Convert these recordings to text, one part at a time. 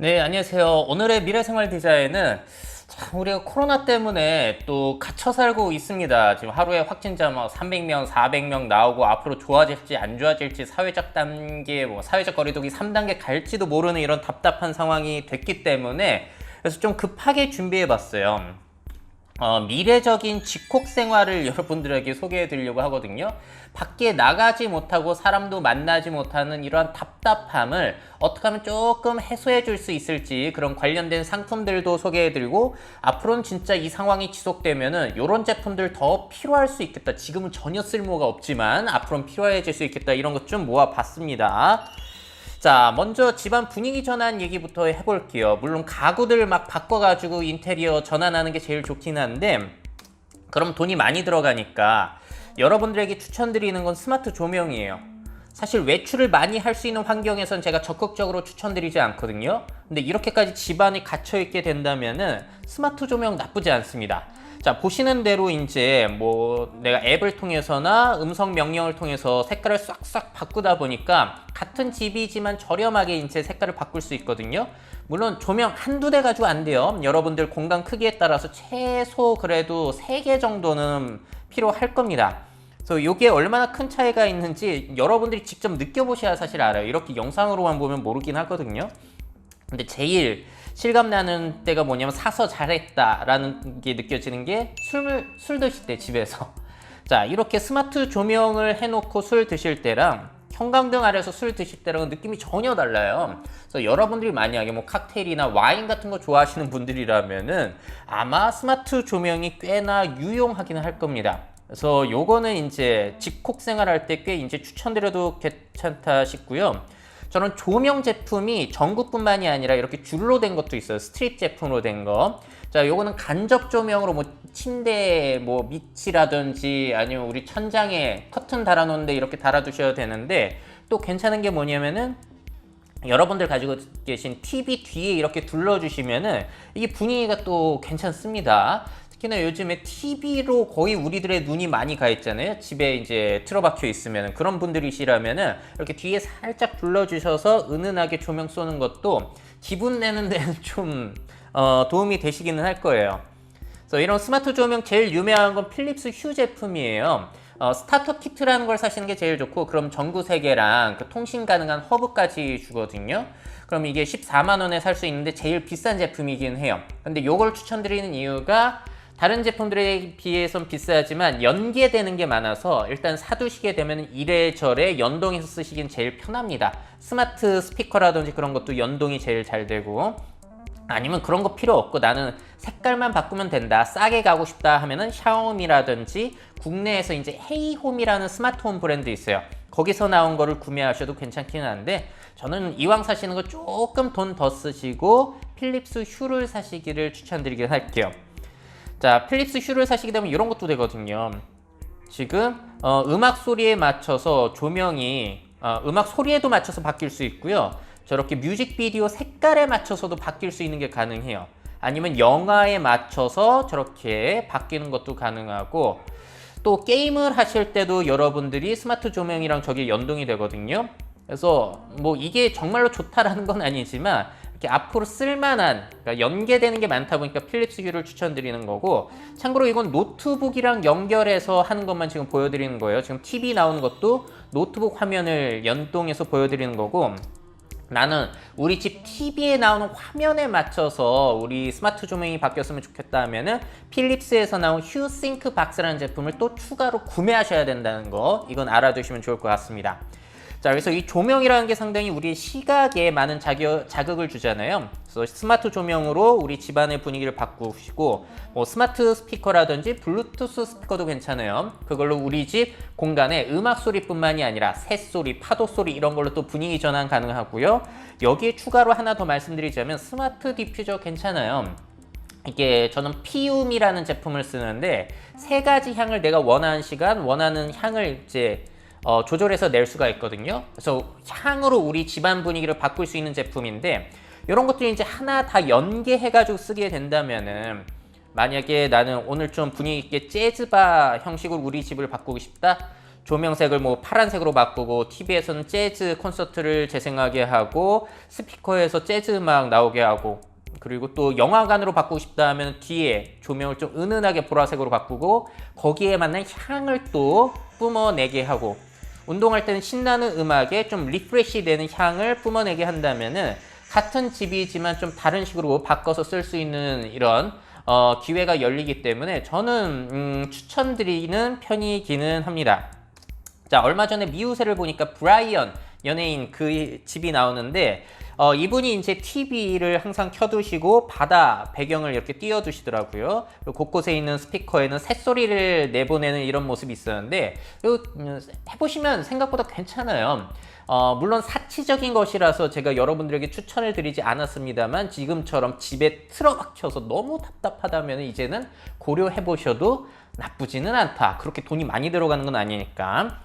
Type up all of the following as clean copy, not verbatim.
네, 안녕하세요. 오늘의 미래생활 디자인은 참 우리가 코로나 때문에 또 갇혀 살고 있습니다. 지금 하루에 확진자 300명, 400명 나오고 앞으로 좋아질지 안 좋아질지 사회적 단계, 사회적 거리두기 3단계 갈지도 모르는 이런 답답한 상황이 됐기 때문에 그래서 좀 급하게 준비해 봤어요. 미래적인 집콕 생활을 여러분들에게 소개해 드리려고 하거든요. 밖에 나가지 못하고 사람도 만나지 못하는 이러한 답답함을 어떻게 하면 조금 해소해 줄 수 있을지 그런 관련된 상품들도 소개해 드리고 앞으로는 진짜 이 상황이 지속되면은 이런 제품들 더 필요할 수 있겠다. 지금은 전혀 쓸모가 없지만 앞으로는 필요해질 수 있겠다. 이런 것 좀 모아 봤습니다. 자, 먼저 집안 분위기 전환 얘기부터 해볼게요. 물론 가구들 막 바꿔가지고 인테리어 전환하는 게 제일 좋긴 한데 그럼 돈이 많이 들어가니까 여러분들에게 추천드리는 건 스마트 조명이에요. 사실 외출을 많이 할 수 있는 환경에선 제가 적극적으로 추천드리지 않거든요. 근데 이렇게까지 집안이 갇혀있게 된다면은 스마트 조명 나쁘지 않습니다. 자, 보시는 대로 이제 내가 앱을 통해서나 음성 명령을 통해서 색깔을 싹싹 바꾸다 보니까 같은 집이지만 저렴하게 이제 색깔을 바꿀 수 있거든요. 물론 조명 한두 대 가지고 안 돼요. 여러분들 공간 크기에 따라서 최소 그래도 3개 정도는 필요할 겁니다. 그래서 이게 얼마나 큰 차이가 있는지 여러분들이 직접 느껴보셔야 사실 알아요. 이렇게 영상으로만 보면 모르긴 하거든요. 근데 제일 실감나는 때가 뭐냐면 사서 잘했다라는 게 느껴지는 게 술 드실 때 집에서 자, 이렇게 스마트 조명을 해놓고 술 드실 때랑 형광등 아래서 술 드실 때랑은 느낌이 전혀 달라요. 그래서 여러분들이 만약에 칵테일이나 와인 같은 거 좋아하시는 분들이라면은 아마 스마트 조명이 꽤나 유용하기는 할 겁니다. 그래서 요거는 이제 집콕 생활할 때 꽤 이제 추천드려도 괜찮다 싶고요. 저는 조명 제품이 전구뿐만이 아니라 이렇게 줄로 된 것도 있어요. 스트립 제품으로 된 거. 자, 요거는 간접 조명으로 침대 밑이라든지 아니면 우리 천장에 커튼 달아놓는데 이렇게 달아두셔야 되는데 또 괜찮은 게 뭐냐면은 여러분들 가지고 계신 TV 뒤에 이렇게 둘러주시면은 이게 분위기가 또 괜찮습니다. 특히나 요즘에 TV로 거의 우리들의 눈이 많이 가 있잖아요. 집에 이제 틀어박혀 있으면 그런 분들이시라면은 이렇게 뒤에 살짝 둘러주셔서 은은하게 조명 쏘는 것도 기분 내는 데는 좀 도움이 되시기는 할 거예요. 그래서 이런 스마트 조명 제일 유명한 건 필립스 휴 제품이에요. 스타터 키트라는 걸 사시는 게 제일 좋고 그럼 전구 3개랑 그 통신 가능한 허브까지 주거든요. 그럼 이게 14만 원에 살 수 있는데 제일 비싼 제품이긴 해요. 근데 이걸 추천드리는 이유가 다른 제품들에 비해선 비싸지만 연계되는 게 많아서 일단 사두시게 되면 이래저래 연동해서 쓰시긴 제일 편합니다. 스마트 스피커라든지 그런 것도 연동이 제일 잘 되고 아니면 그런 거 필요 없고 나는 색깔만 바꾸면 된다, 싸게 가고 싶다 하면은 샤오미라든지 국내에서 이제 헤이홈이라는 스마트홈 브랜드 있어요. 거기서 나온 거를 구매하셔도 괜찮긴 한데 저는 이왕 사시는 거 조금 돈 더 쓰시고 필립스 휴를 사시기를 추천드리긴 할게요. 자, 필립스 휴를 사시게 되면 이런 것도 되거든요. 지금 음악 소리에 맞춰서 조명이 음악 소리에도 맞춰서 바뀔 수 있고요. 저렇게 뮤직비디오 색깔에 맞춰서도 바뀔 수 있는 게 가능해요. 아니면 영화에 맞춰서 저렇게 바뀌는 것도 가능하고 또 게임을 하실 때도 여러분들이 스마트 조명이랑 저게 연동이 되거든요. 그래서 이게 정말로 좋다라는 건 아니지만 이렇게 앞으로 쓸만한, 그러니까 연계되는 게 많다 보니까 필립스 휴를 추천드리는 거고 참고로 이건 노트북이랑 연결해서 하는 것만 지금 보여드리는 거예요. 지금 TV 나오는 것도 노트북 화면을 연동해서 보여드리는 거고 나는 우리 집 TV에 나오는 화면에 맞춰서 우리 스마트 조명이 바뀌었으면 좋겠다 하면은 필립스에서 나온 휴싱크 박스라는 제품을 또 추가로 구매하셔야 된다는 거 이건 알아두시면 좋을 것 같습니다. 자, 그래서 이 조명이라는 게 상당히 우리 시각에 많은 자극을 주잖아요. 그래서 스마트 조명으로 우리 집안의 분위기를 바꾸시고 스마트 스피커라든지 블루투스 스피커도 괜찮아요. 그걸로 우리 집 공간에 음악 소리뿐만이 아니라 새소리, 파도 소리 이런 걸로 또 분위기 전환 가능하고요. 여기에 추가로 하나 더 말씀드리자면 스마트 디퓨저 괜찮아요. 이게 저는 피움이라는 제품을 쓰는데 3가지 향을 내가 원하는 시간, 원하는 향을 이제 조절해서 낼 수가 있거든요. 그래서 향으로 우리 집안 분위기를 바꿀 수 있는 제품인데 이런 것들이 이제 하나 다 연계해가지고 쓰게 된다면은 만약에 나는 오늘 좀 분위기 있게 재즈바 형식으로 우리 집을 바꾸고 싶다. 조명색을 뭐 파란색으로 바꾸고 TV에서는 재즈 콘서트를 재생하게 하고 스피커에서 재즈 음악 나오게 하고 그리고 또 영화관으로 바꾸고 싶다 하면 뒤에 조명을 좀 은은하게 보라색으로 바꾸고 거기에 맞는 향을 또 뿜어내게 하고 운동할 때는 신나는 음악에 좀 리프레시 되는 향을 뿜어내게 한다면은 같은 집이지만 좀 다른 식으로 바꿔서 쓸 수 있는 이런 기회가 열리기 때문에 저는 추천드리는 편이기는 합니다. 자, 얼마 전에 미우새를 보니까 브라이언 연예인 그 집이 나오는데 이분이 이제 TV를 항상 켜두시고 바다 배경을 이렇게 띄워두시더라고요. 그리고 곳곳에 있는 스피커에는 새소리를 내보내는 이런 모습이 있었는데 해보시면 생각보다 괜찮아요. 물론 사치적인 것이라서 제가 여러분들에게 추천을 드리지 않았습니다만 지금처럼 집에 틀어박혀서 너무 답답하다면 이제는 고려해보셔도 나쁘지는 않다. 그렇게 돈이 많이 들어가는 건 아니니까.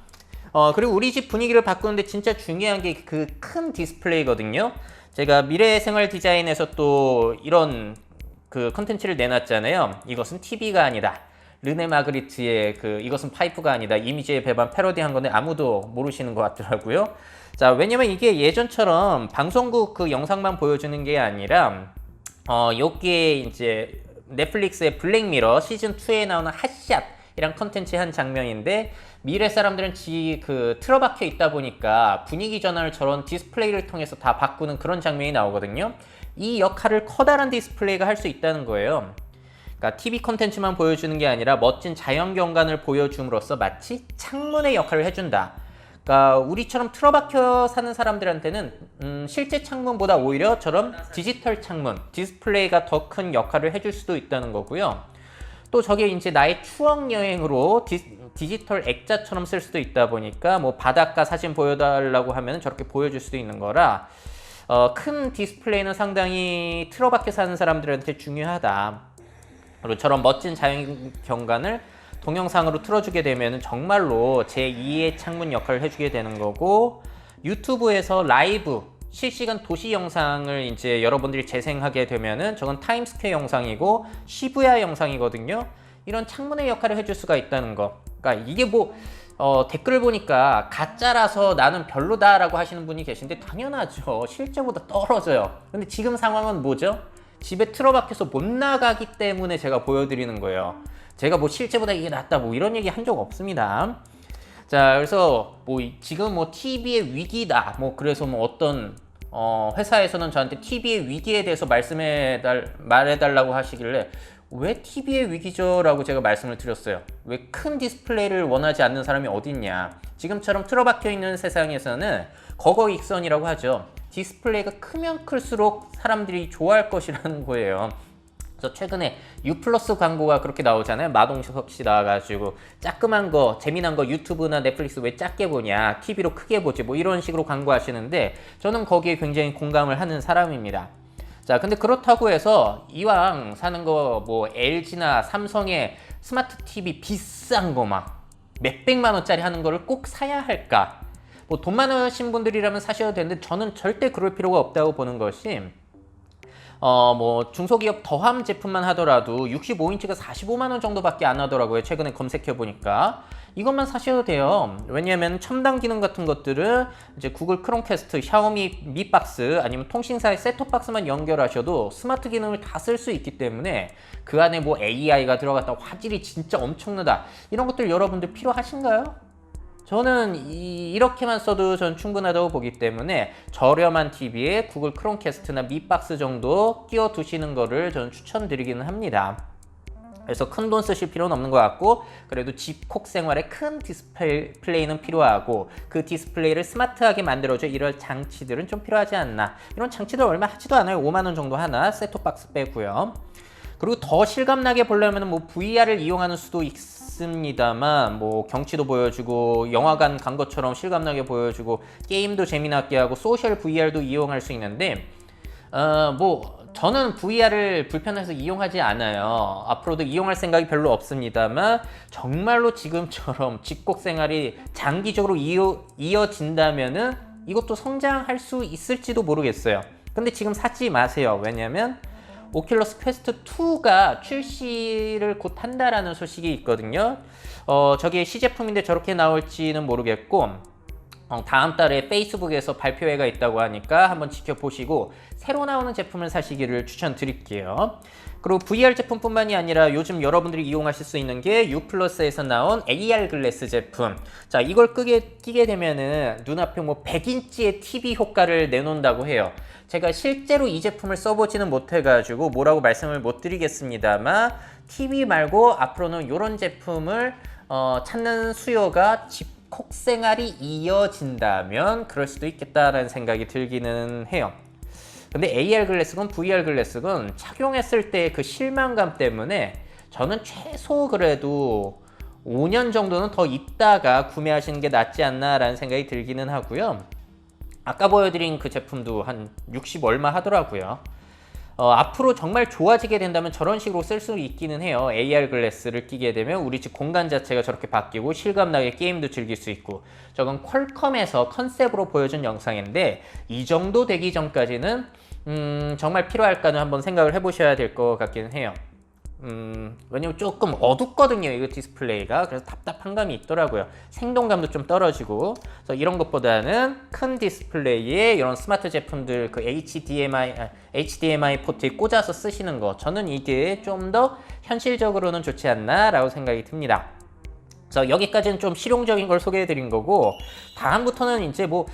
그리고 우리 집 분위기를 바꾸는데 진짜 중요한 게 그 큰 디스플레이거든요. 제가 미래생활 디자인에서 또 이런 그 컨텐츠를 내놨잖아요. 이것은 TV가 아니다. 르네 마그리트의 그 이것은 파이프가 아니다. 이미지의 배반 패러디한 건데 아무도 모르시는 것 같더라고요. 자, 왜냐면 이게 예전처럼 방송국 그 영상만 보여주는 게 아니라 여기에 이제 넷플릭스의 블랙미러 시즌 2에 나오는 핫샷이란 컨텐츠의 한 장면인데 미래 사람들은 틀어박혀 있다 보니까 분위기 전환을 저런 디스플레이를 통해서 다 바꾸는 그런 장면이 나오거든요. 이 역할을 커다란 디스플레이가 할 수 있다는 거예요. 그러니까 TV 콘텐츠만 보여주는 게 아니라 멋진 자연 경관을 보여줌으로써 마치 창문의 역할을 해준다. 그러니까 우리처럼 틀어박혀 사는 사람들한테는 실제 창문보다 오히려 저런 디지털 창문, 디스플레이가 더 큰 역할을 해줄 수도 있다는 거고요. 또 저게 이제 나의 추억 여행으로 디지털 액자처럼 쓸 수도 있다 보니까 뭐 바닷가 사진 보여달라고 하면 저렇게 보여줄 수도 있는 거라 큰 디스플레이는 상당히 틀어박혀 사는 사람들한테 중요하다. 그리고 저런 멋진 자연 경관을 동영상으로 틀어주게 되면 정말로 제2의 창문 역할을 해주게 되는 거고 유튜브에서 라이브 실시간 도시 영상을 이제 여러분들이 재생하게 되면은 저건 타임스퀘어 영상이고 시부야 영상이거든요. 이런 창문의 역할을 해줄 수가 있다는 거. 그러니까 이게 뭐 댓글 보니까 가짜라서 나는 별로다라고 하시는 분이 계신데 당연하죠. 실제보다 떨어져요. 근데 지금 상황은 뭐죠? 집에 틀어박혀서 못 나가기 때문에 제가 보여드리는 거예요. 제가 뭐 실제보다 이게 낫다 뭐 이런 얘기 한 적 없습니다. 자, 그래서 뭐 지금 뭐 TV의 위기다. 뭐 그래서 뭐 어떤 회사에서는 저한테 TV의 위기에 대해서 말해달라고 하시길래 왜 TV의 위기죠? 라고 제가 말씀을 드렸어요. 왜 큰 디스플레이를 원하지 않는 사람이 어딨냐. 지금처럼 틀어박혀 있는 세상에서는 거거익선이라고 하죠. 디스플레이가 크면 클수록 사람들이 좋아할 것이라는 거예요. 그래서 최근에 U+ 광고가 그렇게 나오잖아요. 마동석 씨 나와가지고 짜끔한 거, 재미난 거 유튜브나 넷플릭스 왜 작게 보냐, TV로 크게 보지, 뭐 이런 식으로 광고하시는데 저는 거기에 굉장히 공감을 하는 사람입니다. 자, 근데 그렇다고 해서 이왕 사는 거 뭐 LG나 삼성의 스마트 TV 비싼 거 막 몇백만 원짜리 하는 거를 꼭 사야 할까? 뭐 돈 많으신 분들이라면 사셔도 되는데 저는 절대 그럴 필요가 없다고 보는 것이 뭐 중소기업 더함 제품만 하더라도 65인치가 45만 원 정도밖에 안 하더라고요. 최근에 검색해 보니까 이것만 사셔도 돼요. 왜냐하면 첨단 기능 같은 것들은 이제 구글 크롬캐스트, 샤오미 미박스 아니면 통신사의 셋톱박스만 연결하셔도 스마트 기능을 다 쓸 수 있기 때문에 그 안에 뭐 AI가 들어갔다 화질이 진짜 엄청나다 이런 것들 여러분들 필요하신가요? 저는 이렇게만 써도 전 충분하다고 보기 때문에 저렴한 TV에 구글 크롬캐스트나 미박스 정도 끼워 두시는 거를 저는 추천드리기는 합니다. 그래서 큰 돈 쓰실 필요는 없는 것 같고 그래도 집콕 생활에 큰 디스플레이는 필요하고 그 디스플레이를 스마트하게 만들어줘 이런 장치들은 좀 필요하지 않나. 이런 장치들 얼마 하지도 않아요. 5만 원 정도 하나 셋톱박스 빼고요. 그리고 더 실감나게 보려면 뭐 VR을 이용하는 수도 있습니다만 뭐 경치도 보여주고 영화관 간 것처럼 실감나게 보여주고 게임도 재미나게 하고 소셜 VR도 이용할 수 있는데 뭐 저는 VR을 불편해서 이용하지 않아요. 앞으로도 이용할 생각이 별로 없습니다만 정말로 지금처럼 집콕 생활이 장기적으로 이어진다면은 이것도 성장할 수 있을지도 모르겠어요. 근데 지금 사지 마세요. 왜냐면 오큘러스 퀘스트 2가 출시를 곧 한다라는 소식이 있거든요. 저게 시제품인데 저렇게 나올지는 모르겠고, 다음 달에 페이스북에서 발표회가 있다고 하니까 한번 지켜보시고 새로 나오는 제품을 사시기를 추천드릴게요. 그리고 VR 제품뿐만이 아니라 요즘 여러분들이 이용하실 수 있는 게 U+에서 나온 AR 글래스 제품. 자, 이걸 끼게 되면은 눈앞에 뭐 100인치의 TV 효과를 내놓는다고 해요. 제가 실제로 이 제품을 써보지는 못해가지고 뭐라고 말씀을 못 드리겠습니다만, TV 말고 앞으로는 이런 제품을 찾는 수요가 집콕 생활이 이어진다면 그럴 수도 있겠다라는 생각이 들기는 해요. 근데 AR 글래스건 VR 글래스건 착용했을 때 그 실망감 때문에 저는 최소 그래도 5년 정도는 더 있다가 구매하시는 게 낫지 않나라는 생각이 들기는 하고요. 아까 보여드린 그 제품도 한 60 얼마 하더라고요. 앞으로 정말 좋아지게 된다면 저런 식으로 쓸 수 있기는 해요. AR 글래스를 끼게 되면 우리 집 공간 자체가 저렇게 바뀌고 실감나게 게임도 즐길 수 있고. 저건 퀄컴에서 컨셉으로 보여준 영상인데 이 정도 되기 전까지는 정말 필요할까는 한번 생각을 해보셔야 될 것 같기는 해요. 왜냐면 조금 어둡거든요, 이거 디스플레이가. 그래서 답답한 감이 있더라고요. 생동감도 좀 떨어지고. 그래서 이런 것보다는 큰 디스플레이에 이런 스마트 제품들 그 HDMI 포트에 꽂아서 쓰시는 거, 저는 이게 좀 더 현실적으로는 좋지 않나 라고 생각이 듭니다. 그래서 여기까지는 좀 실용적인 걸 소개해 드린 거고, 다음부터는 이제 뭐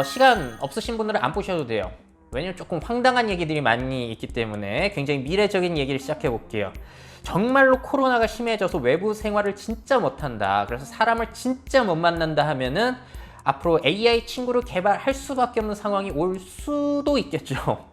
시간 없으신 분들은 안 보셔도 돼요. 왜냐면 조금 황당한 얘기들이 많이 있기 때문에 굉장히 미래적인 얘기를 시작해 볼게요. 정말로 코로나가 심해져서 외부 생활을 진짜 못한다, 그래서 사람을 진짜 못 만난다 하면은 앞으로 AI 친구를 개발할 수밖에 없는 상황이 올 수도 있겠죠.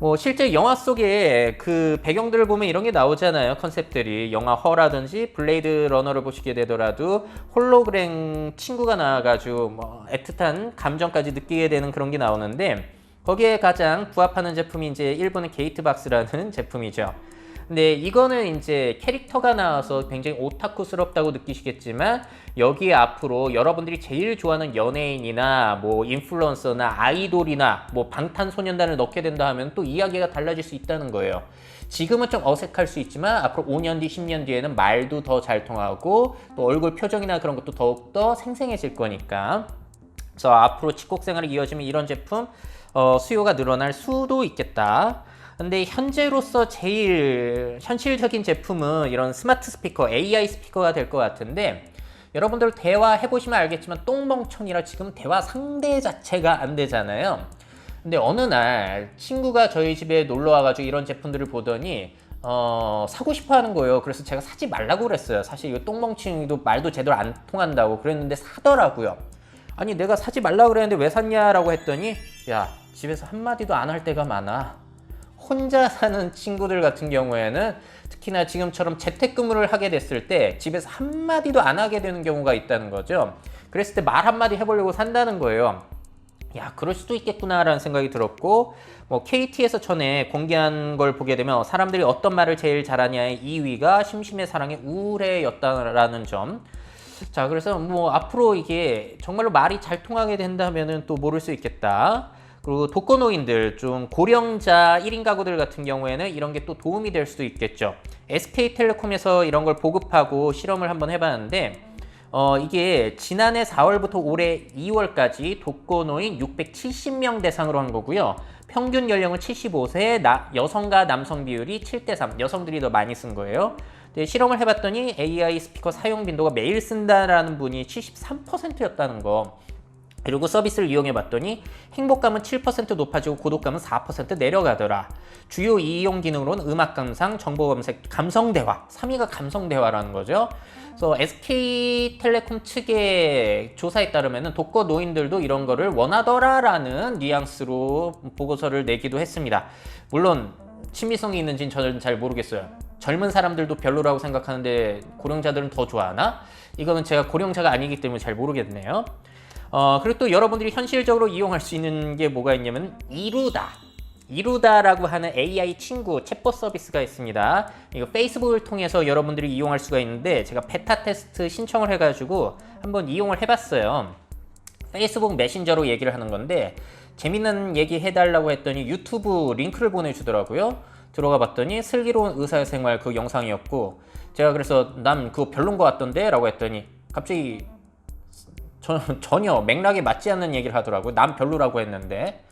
뭐 실제 영화 속에 그 배경들을 보면 이런 게 나오잖아요. 컨셉들이 영화 허라든지 블레이드 러너를 보시게 되더라도 홀로그램 친구가 나와가지고 뭐 애틋한 감정까지 느끼게 되는 그런 게 나오는데, 거기에 가장 부합하는 제품이 이제 일본의 게이트박스라는 제품이죠. 근데 이거는 이제 캐릭터가 나와서 굉장히 오타쿠스럽다고 느끼시겠지만, 여기에 앞으로 여러분들이 제일 좋아하는 연예인이나 뭐 인플루언서나 아이돌이나 뭐 방탄소년단을 넣게 된다 하면 또 이야기가 달라질 수 있다는 거예요. 지금은 좀 어색할 수 있지만 앞으로 5년 뒤, 10년 뒤에는 말도 더 잘 통하고 또 얼굴 표정이나 그런 것도 더욱더 생생해질 거니까. 그래서 앞으로 집콕 생활이 이어지면 이런 제품 수요가 늘어날 수도 있겠다. 근데 현재로서 제일 현실적인 제품은 이런 스마트 스피커, AI 스피커가 될 것 같은데, 여러분들 대화해보시면 알겠지만 똥멍청이라 지금 대화 상대 자체가 안 되잖아요. 근데 어느 날 친구가 저희 집에 놀러 와가지고 이런 제품들을 보더니 사고 싶어 하는 거예요. 그래서 제가 사지 말라고 그랬어요. 사실 이거 똥멍청이도 말도 제대로 안 통한다고 그랬는데 사더라고요. 아니, 내가 사지 말라고 그랬는데 왜 샀냐라고 했더니, 야, 집에서 한마디도 안 할 때가 많아. 혼자 사는 친구들 같은 경우에는 특히나 지금처럼 재택근무를 하게 됐을 때 집에서 한마디도 안 하게 되는 경우가 있다는 거죠. 그랬을 때 말 한마디 해보려고 산다는 거예요. 야, 그럴 수도 있겠구나 라는 생각이 들었고, 뭐 KT에서 전에 공개한 걸 보게 되면 사람들이 어떤 말을 제일 잘하냐의 2위가 심심해 사랑의 우울해였다라는 점. 자, 그래서 뭐 앞으로 이게 정말로 말이 잘 통하게 된다면은 또 모를 수 있겠다. 그리고 독거노인들, 좀 고령자 1인 가구들 같은 경우에는 이런 게 또 도움이 될 수도 있겠죠. SK텔레콤에서 이런 걸 보급하고 실험을 한번 해봤는데, 이게 지난해 4월부터 올해 2월까지 독거노인 670명 대상으로 한 거고요. 평균 연령은 75세, 여성과 남성 비율이 7대3, 여성들이 더 많이 쓴 거예요. 네, 실험을 해봤더니 AI 스피커 사용 빈도가 매일 쓴다라는 분이 73%였다는 거. 그리고 서비스를 이용해봤더니 행복감은 7% 높아지고 고독감은 4% 내려가더라. 주요 이용 기능으로는 음악 감상, 정보 검색, 감성 대화. 3위가 감성 대화라는 거죠. 그래서 SK텔레콤 측의 조사에 따르면 독거 노인들도 이런 거를 원하더라라는 뉘앙스로 보고서를 내기도 했습니다. 물론 친미성이 있는지는 저는 잘 모르겠어요. 젊은 사람들도 별로라고 생각하는데 고령자들은 더 좋아하나? 이거는 제가 고령자가 아니기 때문에 잘 모르겠네요. 그리고 또 여러분들이 현실적으로 이용할 수 있는 게 뭐가 있냐면 이루다라고 하는 AI 친구 챗봇 서비스가 있습니다. 이거 페이스북을 통해서 여러분들이 이용할 수가 있는데, 제가 베타 테스트 신청을 해가지고 한번 이용을 해봤어요. 페이스북 메신저로 얘기를 하는 건데, 재밌는 얘기 해달라고 했더니 유튜브 링크를 보내주더라고요. 들어가 봤더니 슬기로운 의사생활 그 영상이었고, 제가 그래서 난 그거 별론 거 같던데 라고 했더니 갑자기 전혀 맥락에 맞지 않는 얘기를 하더라고요. 난 별로라고 했는데.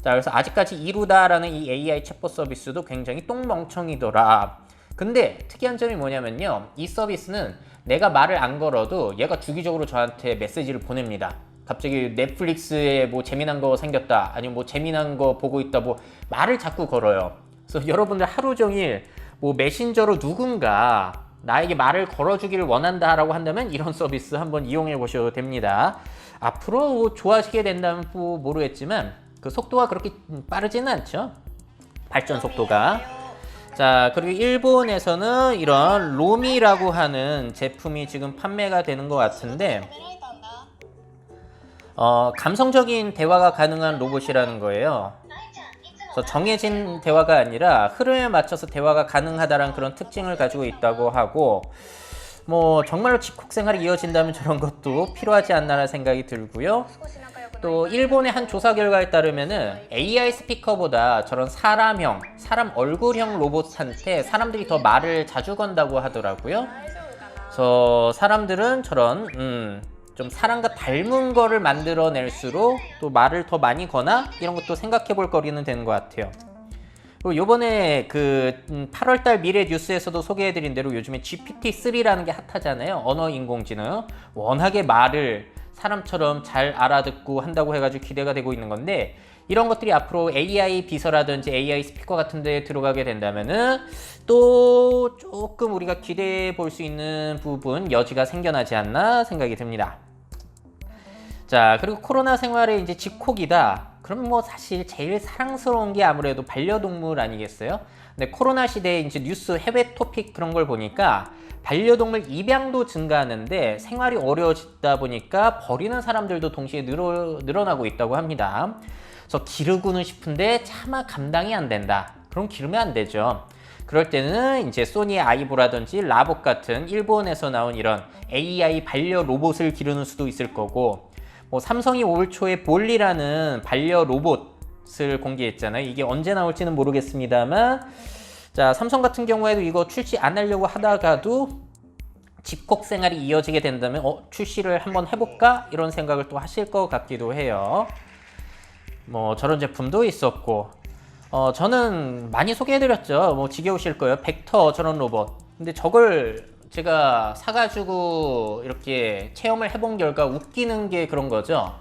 자, 그래서 아직까지 이루다라는 이 AI 챗봇 서비스도 굉장히 똥멍청이더라. 근데 특이한 점이 뭐냐면요, 이 서비스는 내가 말을 안 걸어도 얘가 주기적으로 저한테 메시지를 보냅니다. 갑자기 넷플릭스에 뭐 재미난 거 생겼다, 아니면 뭐 재미난 거 보고 있다, 뭐 말을 자꾸 걸어요. 그래서 여러분들 하루 종일 뭐 메신저로 누군가 나에게 말을 걸어주기를 원한다라고 한다면 이런 서비스 한번 이용해 보셔도 됩니다. 앞으로 좋아지게 된다면 모르겠지만 그 속도가 그렇게 빠르지는 않죠, 발전 속도가. 자, 그리고 일본에서는 이런 로미라고 하는 제품이 지금 판매가 되는 것 같은데, 감성적인 대화가 가능한 로봇이라는 거예요. 그래서 정해진 대화가 아니라 흐름에 맞춰서 대화가 가능하다는 그런 특징을 가지고 있다고 하고, 뭐 정말로 집콕 생활이 이어진다면 저런 것도 필요하지 않나라는 생각이 들고요. 또 일본의 한 조사 결과에 따르면은 AI 스피커보다 저런 사람형, 사람 얼굴형 로봇한테 사람들이 더 말을 자주 건다고 하더라고요. 그래서 사람들은 저런 좀 사람과 닮은 거를 만들어낼수록 또 말을 더 많이 거나 이런 것도 생각해 볼 거리는 되는 것 같아요. 그리고 요번에 그 8월달 미래 뉴스에서도 소개해드린 대로 요즘에 GPT-3라는 게 핫하잖아요. 언어 인공지능. 워낙에 말을 사람처럼 잘 알아듣고 한다고 해가지고 기대가 되고 있는 건데, 이런 것들이 앞으로 AI 비서라든지 AI 스피커 같은 데 들어가게 된다면은 또 조금 우리가 기대해 볼 수 있는 부분, 여지가 생겨나지 않나 생각이 듭니다. 자, 그리고 코로나 생활에 이제 집콕이다. 그럼 뭐 사실 제일 사랑스러운 게 아무래도 반려동물 아니겠어요? 근데 코로나 시대에 이제 뉴스 해외 토픽 그런 걸 보니까 반려동물 입양도 증가하는데 생활이 어려워지다 보니까 버리는 사람들도 동시에 늘어나고 있다고 합니다. 그래서 기르고는 싶은데 차마 감당이 안 된다. 그럼 기르면 안 되죠. 그럴 때는 이제 소니의 아이보라든지 라봇 같은 일본에서 나온 이런 AI 반려 로봇을 기르는 수도 있을 거고, 뭐 삼성이 올 초에 볼리라는 반려 로봇을 공개했잖아요. 이게 언제 나올지는 모르겠습니다만, 자, 삼성 같은 경우에도 이거 출시 안 하려고 하다가도 집콕 생활이 이어지게 된다면 출시를 한번 해볼까? 이런 생각을 또 하실 것 같기도 해요. 뭐 저런 제품도 있었고, 저는 많이 소개해드렸죠. 뭐 지겨우실 거예요. 벡터 저런 로봇. 근데 저걸 제가 사가지고 이렇게 체험을 해본 결과 웃기는 게 그런 거죠.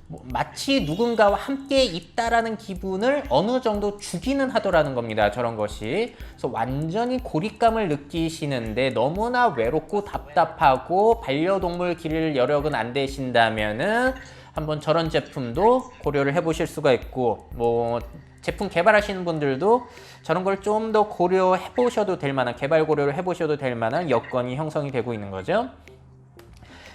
마치 누군가와 함께 있다라는 기분을 어느 정도 주기는 하더라는 겁니다. 저런 것이. 그래서 완전히 고립감을 느끼시는데 너무나 외롭고 답답하고 반려동물 기를 여력은 안 되신다면은 한번 저런 제품도 고려를 해보실 수가 있고, 뭐 제품 개발하시는 분들도 저런 걸 좀 더 고려해 보셔도 될 만한, 개발 고려를 해보셔도 될 만한 여건이 형성이 되고 있는 거죠.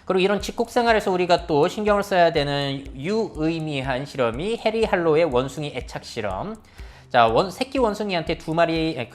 그리고 이런 집콕 생활에서 우리가 또 신경을 써야 되는 유의미한 실험이 해리 할로의 원숭이 애착 실험. 자, 새끼 원숭이한테 두 마리의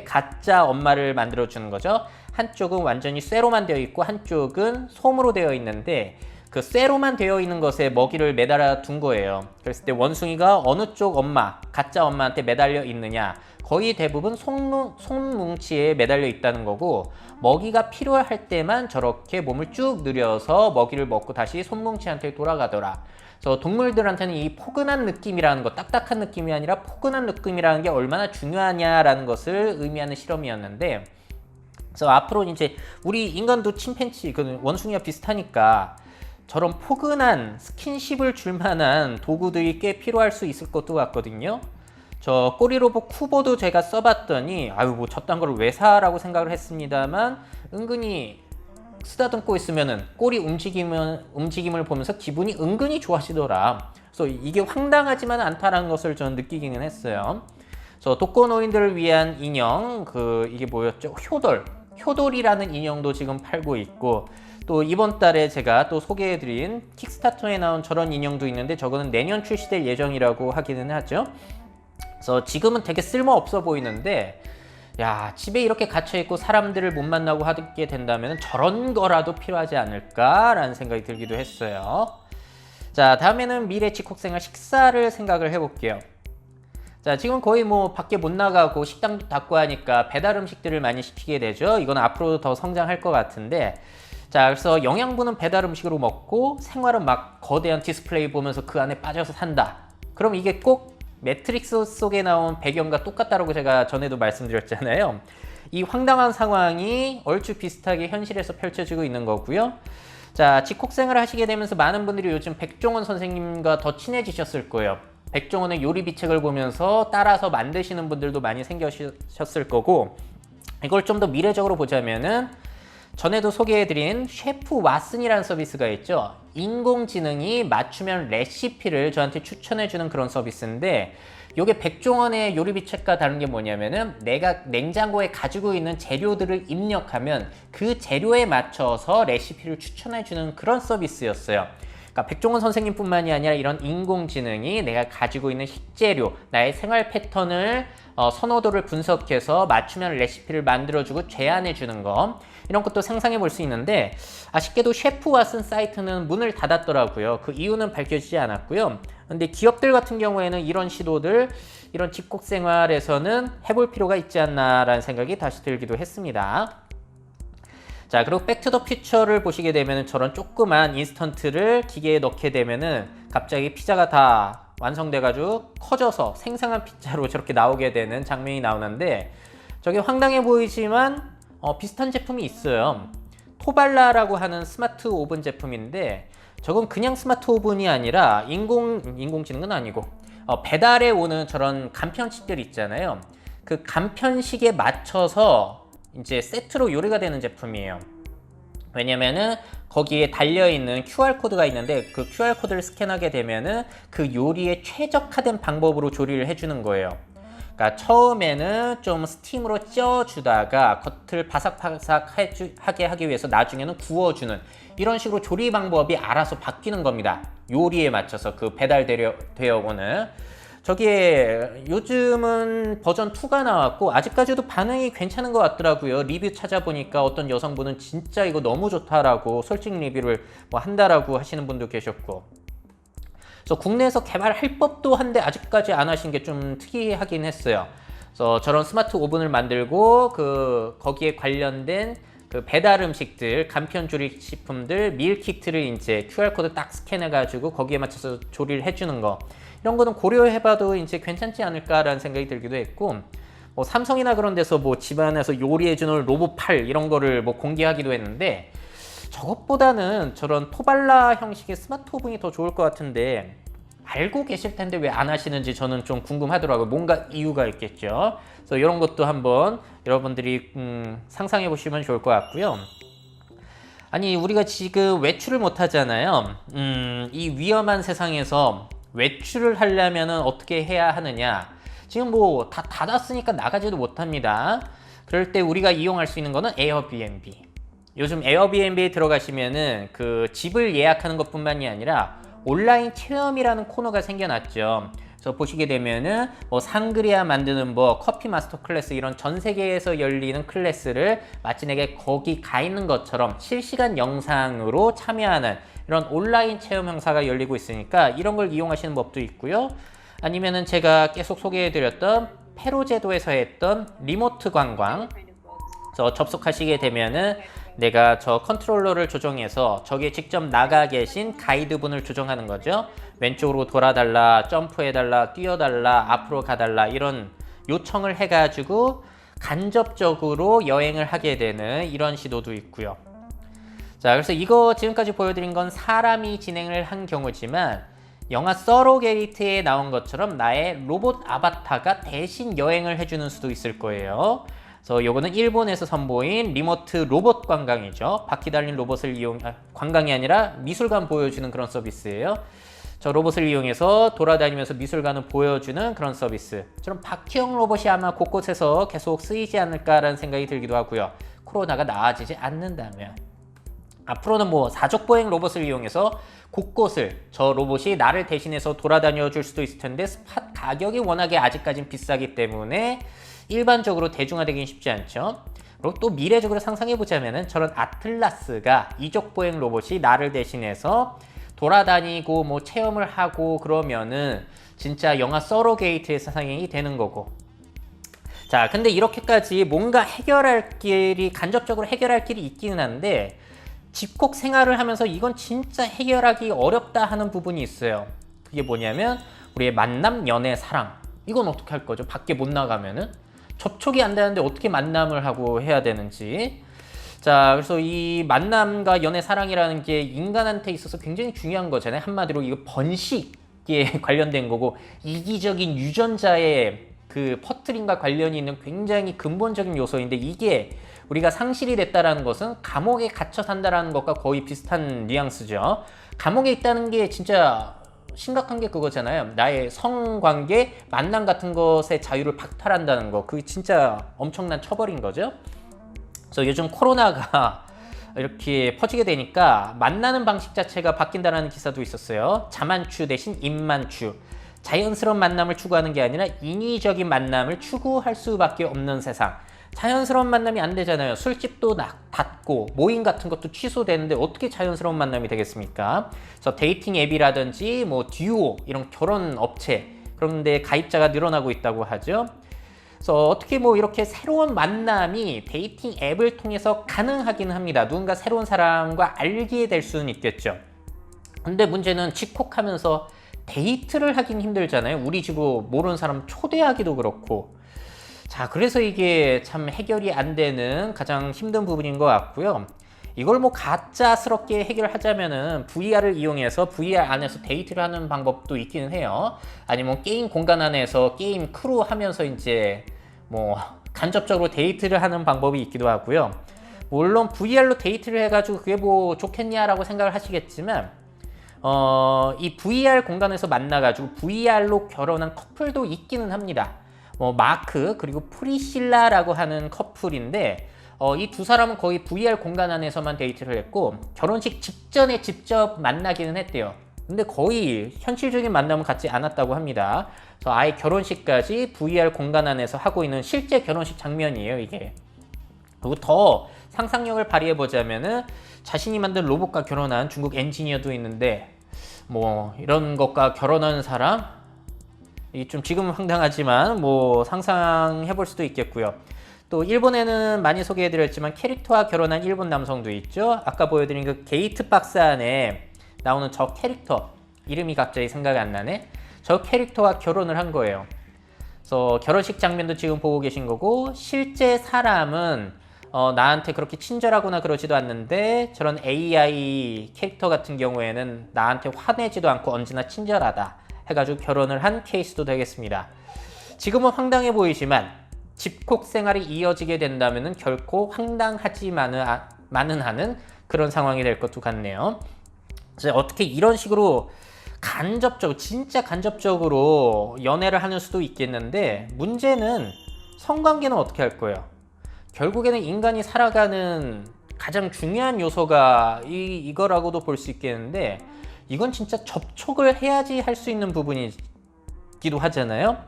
가짜 엄마를 만들어 주는 거죠. 한쪽은 완전히 쇠로만 되어 있고 한쪽은 솜으로 되어 있는데, 그 쇠로만 되어 있는 것에 먹이를 매달아 둔 거예요. 그랬을 때 원숭이가 어느 쪽 엄마, 가짜 엄마한테 매달려 있느냐, 거의 대부분 손뭉치에 매달려 있다는 거고, 먹이가 필요할 때만 저렇게 몸을 쭉 늘여서 먹이를 먹고 다시 손뭉치한테 돌아가더라. 그래서 동물들한테는 이 포근한 느낌이라는 거, 딱딱한 느낌이 아니라 포근한 느낌이라는 게 얼마나 중요하냐라는 것을 의미하는 실험이었는데, 그래서 앞으로 이제 우리 인간도 침팬지, 그 원숭이와 비슷하니까 저런 포근한 스킨십을 줄 만한 도구들이 꽤 필요할 수 있을 것도 같거든요. 저 꼬리로봇 쿠보도 제가 써봤더니 아유 뭐 저딴 걸 왜 사라고 생각을 했습니다만, 은근히 쓰다듬고 있으면은 꼬리 움직임을 보면서 기분이 은근히 좋아지더라. 그래서 이게 황당하지만 않다라는 것을 저는 느끼기는 했어요. 그래서 독거노인들을 위한 인형, 이게 뭐였죠? 효돌이라는 인형도 지금 팔고 있고, 또 이번 달에 제가 또 소개해드린 킥스타터에 나온 저런 인형도 있는데 저거는 내년 출시될 예정이라고 하기는 하죠. 그래서 지금은 되게 쓸모없어 보이는데, 야, 집에 이렇게 갇혀있고 사람들을 못 만나고 하게 된다면 저런 거라도 필요하지 않을까라는 생각이 들기도 했어요. 자, 다음에는 미래 집콕생활 식사를 생각을 해볼게요. 자, 지금 거의 뭐 밖에 못 나가고 식당도 닫고 하니까 배달 음식들을 많이 시키게 되죠. 이건 앞으로 더 성장할 것 같은데, 자, 그래서 영양분은 배달 음식으로 먹고 생활은 막 거대한 디스플레이 보면서 그 안에 빠져서 산다. 그럼 이게 꼭 매트릭스 속에 나온 배경과 똑같다라고 제가 전에도 말씀드렸잖아요. 이 황당한 상황이 얼추 비슷하게 현실에서 펼쳐지고 있는 거고요. 자, 집콕생활을 하시게 되면서 많은 분들이 요즘 백종원 선생님과 더 친해지셨을 거예요. 백종원의 요리 비책을 보면서 따라서 만드시는 분들도 많이 생기셨을 거고, 이걸 좀 더 미래적으로 보자면은 전에도 소개해드린 셰프 왓슨이라는 서비스가 있죠. 인공지능이 맞춤형 레시피를 저한테 추천해주는 그런 서비스인데, 이게 백종원의 요리 비책과 다른 게 뭐냐면은 내가 냉장고에 가지고 있는 재료들을 입력하면 그 재료에 맞춰서 레시피를 추천해주는 그런 서비스였어요. 그러니까 백종원 선생님뿐만이 아니라 이런 인공지능이 내가 가지고 있는 식재료, 나의 생활 패턴을 선호도를 분석해서 맞춤형 레시피를 만들어주고 제안해주는 거, 이런 것도 상상해 볼 수 있는데, 아쉽게도 셰프왓슨 사이트는 문을 닫았더라고요. 그 이유는 밝혀지지 않았고요. 근데 기업들 같은 경우에는 이런 시도들, 이런 집콕 생활에서는 해볼 필요가 있지 않나라는 생각이 다시 들기도 했습니다. 자, 그리고 백투더퓨처를 보시게 되면 저런 조그만 인스턴트를 기계에 넣게 되면은 갑자기 피자가 다 완성돼가지고 커져서 생생한 피자로 저렇게 나오게 되는 장면이 나오는데, 저게 황당해 보이지만 비슷한 제품이 있어요. 토발라라고 하는 스마트 오븐 제품인데, 저건 그냥 스마트 오븐이 아니라 인공지능은 아니고 배달에 오는 저런 간편식들 있잖아요. 그 간편식에 맞춰서 이제 세트로 요리가 되는 제품이에요. 왜냐면은 거기에 달려있는 QR코드가 있는데, 그 QR코드를 스캔하게 되면은 그 요리에 최적화된 방법으로 조리를 해주는 거예요. 그러니까 처음에는 좀 스팀으로 쪄주다가 겉을 바삭바삭하게 하기 위해서 나중에는 구워주는, 이런 식으로 조리 방법이 알아서 바뀌는 겁니다. 요리에 맞춰서 그 배달되어 오는. 저기에 요즘은 버전 2가 나왔고 아직까지도 반응이 괜찮은 것 같더라고요. 리뷰 찾아보니까 어떤 여성분은 진짜 이거 너무 좋다라고 솔직 리뷰를 뭐 한다라고 하시는 분도 계셨고, 그래서 국내에서 개발할 법도 한데 아직까지 안 하신 게 좀 특이하긴 했어요. 그래서 저런 스마트 오븐을 만들고 거기에 관련된 그 배달 음식들, 간편 조리 식품들, 밀키트를 이제 QR코드 딱 스캔해가지고 거기에 맞춰서 조리를 해주는 거, 이런 거는 고려해봐도 이제 괜찮지 않을까라는 생각이 들기도 했고, 뭐 삼성이나 그런 데서 뭐 집안에서 요리해주는 로봇팔 이런 거를 뭐 공개하기도 했는데, 저것보다는 저런 토발라 형식의 스마트 오븐이 더 좋을 것 같은데, 알고 계실 텐데 왜 안 하시는지 저는 좀 궁금하더라고요. 뭔가 이유가 있겠죠. 그래서 이런 것도 한번 여러분들이 상상해 보시면 좋을 것 같고요. 아니, 우리가 지금 외출을 못 하잖아요. 이 위험한 세상에서 외출을 하려면 어떻게 해야 하느냐. 지금 뭐 다 닫았으니까 나가지도 못합니다. 그럴 때 우리가 이용할 수 있는 거는 에어비앤비. 요즘 에어비앤비에 들어가시면은 그 집을 예약하는 것뿐만이 아니라 온라인 체험이라는 코너가 생겨났죠. 그래서 보시게 되면은 뭐 상그리아 만드는 법, 커피 마스터 클래스, 이런 전 세계에서 열리는 클래스를 마치 내가 거기 가 있는 것처럼 실시간 영상으로 참여하는 이런 온라인 체험 행사가 열리고 있으니까 이런 걸 이용하시는 법도 있고요. 아니면은 제가 계속 소개해드렸던 페로 제도에서 했던 리모트 관광, 그래서 접속하시게 되면은 내가 저 컨트롤러를 조정해서 저기에 직접 나가 계신 가이드분을 조정하는 거죠. 왼쪽으로 돌아달라, 점프해달라, 뛰어달라, 앞으로 가달라, 이런 요청을 해가지고 간접적으로 여행을 하게 되는 이런 시도도 있고요. 자, 그래서 이거 지금까지 보여드린 건 사람이 진행을 한 경우지만, 영화 서로게이트에 나온 것처럼 나의 로봇 아바타가 대신 여행을 해주는 수도 있을 거예요. 그래서 요거는 일본에서 선보인 리모트 로봇 관광이죠. 바퀴 달린 로봇을 관광이 아니라 미술관 보여주는 그런 서비스예요. 저 로봇을 이용해서 돌아다니면서 미술관을 보여주는 그런 서비스. 저런 바퀴형 로봇이 아마 곳곳에서 계속 쓰이지 않을까라는 생각이 들기도 하고요. 코로나가 나아지지 않는다면. 앞으로는 뭐 사족보행 로봇을 이용해서 곳곳을 저 로봇이 나를 대신해서 돌아다녀 줄 수도 있을 텐데, 스팟 가격이 워낙에 아직까진 비싸기 때문에 일반적으로 대중화되긴 쉽지 않죠. 그리고 또 미래적으로 상상해 보자면은 저런 아틀라스가 이족보행 로봇이 나를 대신해서 돌아다니고 뭐 체험을 하고 그러면은 진짜 영화 서로게이트의 세상이 되는 거고. 자, 근데 이렇게까지 뭔가 해결할 길이, 간접적으로 해결할 길이 있기는 한데 집콕 생활을 하면서 이건 진짜 해결하기 어렵다 하는 부분이 있어요. 그게 뭐냐면 우리의 만남, 연애, 사랑. 이건 어떻게 할 거죠? 밖에 못 나가면은 접촉이 안 되는데 어떻게 만남을 하고 해야 되는지. 자, 그래서 이 만남과 연애, 사랑이라는 게 인간한테 있어서 굉장히 중요한 거잖아요. 한마디로 이거 번식에 관련된 거고, 이기적인 유전자의 그 퍼트림과 관련이 있는 굉장히 근본적인 요소인데, 이게 우리가 상실이 됐다라는 것은 감옥에 갇혀 산다라는 것과 거의 비슷한 뉘앙스죠. 감옥에 있다는 게 진짜 심각한 게 그거잖아요. 나의 성관계, 만남 같은 것의 자유를 박탈한다는 거. 그게 진짜 엄청난 처벌인 거죠. 그래서 요즘 코로나가 이렇게 퍼지게 되니까 만나는 방식 자체가 바뀐다는 기사도 있었어요. 자만추 대신 입만추. 자연스러운 만남을 추구하는 게 아니라 인위적인 만남을 추구할 수밖에 없는 세상. 자연스러운 만남이 안 되잖아요. 술집도 닫고 모임 같은 것도 취소되는데 어떻게 자연스러운 만남이 되겠습니까? 그래서 데이팅 앱이라든지 뭐 듀오 이런 결혼 업체 그런 데 가입자가 늘어나고 있다고 하죠. 그래서 어떻게 뭐 이렇게 새로운 만남이 데이팅 앱을 통해서 가능하기는 합니다. 누군가 새로운 사람과 알게 될 수는 있겠죠. 근데 문제는 집콕하면서 데이트를 하긴 힘들잖아요. 우리 집으로 모르는 사람 초대하기도 그렇고. 자, 그래서 이게 참 해결이 안 되는 가장 힘든 부분인 것 같고요. 이걸 뭐 가짜스럽게 해결하자면은 VR을 이용해서 VR 안에서 데이트를 하는 방법도 있기는 해요. 아니면 게임 공간 안에서 게임 크루 하면서 이제 뭐 간접적으로 데이트를 하는 방법이 있기도 하고요. 물론 VR로 데이트를 해가지고 그게 뭐 좋겠냐라고 생각을 하시겠지만 이 VR 공간에서 만나가지고 VR로 결혼한 커플도 있기는 합니다. 마크 그리고 프리실라라고 하는 커플인데 이 두 사람은 거의 VR 공간 안에서만 데이트를 했고 결혼식 직전에 직접 만나기는 했대요. 근데 거의 현실적인 만남은 갖지 않았다고 합니다. 그래서 아예 결혼식까지 VR 공간 안에서 하고 있는 실제 결혼식 장면이에요, 이게. 그리고 더 상상력을 발휘해 보자면은 자신이 만든 로봇과 결혼한 중국 엔지니어도 있는데 뭐 이런 것과 결혼한 사람 이게 좀 지금은 황당하지만 뭐 상상해 볼 수도 있겠고요. 또 일본에는 많이 소개해 드렸지만 캐릭터와 결혼한 일본 남성도 있죠. 아까 보여드린 그 게이트 박스 안에 나오는 저 캐릭터 이름이 갑자기 생각이 안 나네. 저 캐릭터와 결혼을 한 거예요. 그래서 결혼식 장면도 지금 보고 계신 거고 실제 사람은 나한테 그렇게 친절하거나 그러지도 않는데 저런 AI 캐릭터 같은 경우에는 나한테 화내지도 않고 언제나 친절하다 해가지고 결혼을 한 케이스도 되겠습니다. 지금은 황당해 보이지만 집콕 생활이 이어지게 된다면 결코 황당하지만은 않은 그런 상황이 될 것도 같네요. 어떻게 이런 식으로 간접적으로 진짜 간접적으로 연애를 하는 수도 있겠는데 문제는 성관계는 어떻게 할 거예요? 결국에는 인간이 살아가는 가장 중요한 요소가 이거라고도 볼 수 있겠는데 이건 진짜 접촉을 해야지 할 수 있는 부분이기도 하잖아요.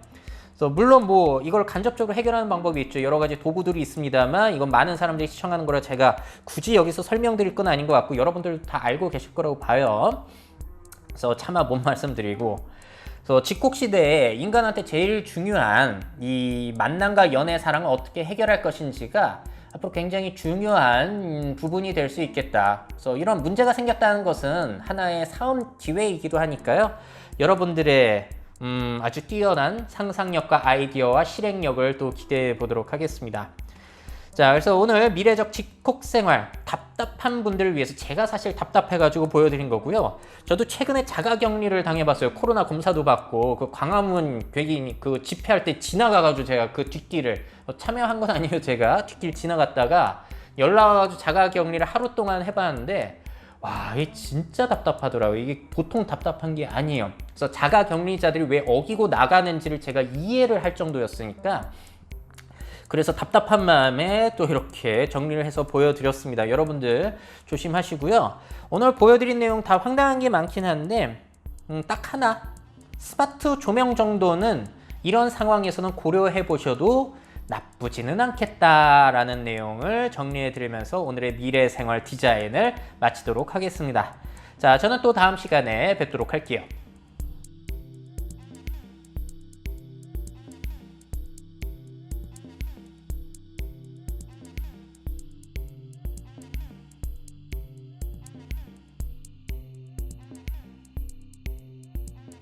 그래서 물론 뭐 이걸 간접적으로 해결하는 방법이 있죠. 여러 가지 도구들이 있습니다만 이건 많은 사람들이 시청하는 거라 제가 굳이 여기서 설명드릴 건 아닌 것 같고 여러분들 다 알고 계실 거라고 봐요. 그래서 차마 못 말씀드리고 그래서 집콕 시대에 인간한테 제일 중요한 이 만남과 연애, 사랑을 어떻게 해결할 것인지가 앞으로 굉장히 중요한 부분이 될 수 있겠다. 그래서 이런 문제가 생겼다는 것은 하나의 사업 기회이기도 하니까요. 여러분들의 아주 뛰어난 상상력과 아이디어와 실행력을 또 기대해 보도록 하겠습니다. 자, 그래서 오늘 미래적 집콕 생활 답답한 분들을 위해서 제가 사실 답답해가지고 보여드린 거고요. 저도 최근에 자가격리를 당해봤어요. 코로나 검사도 받고 그 광화문 괴기 그 집회할 때 지나가가지고 제가 그 뒷길을 참여한 건 아니에요. 제가 뒷길 지나갔다가 연락 와가지고 자가격리를 하루 동안 해봤는데 와, 이게 진짜 답답하더라고요. 이게 보통 답답한 게 아니에요. 그래서 자가격리자들이 왜 어기고 나가는지를 제가 이해를 할 정도였으니까 그래서 답답한 마음에 또 이렇게 정리를 해서 보여드렸습니다. 여러분들 조심하시고요. 오늘 보여드린 내용 다 황당한 게 많긴 한데 딱 하나 스마트 조명 정도는 이런 상황에서는 고려해 보셔도 나쁘지는 않겠다라는 내용을 정리해 드리면서 오늘의 미래생활 디자인을 마치도록 하겠습니다. 자, 저는 또 다음 시간에 뵙도록 할게요.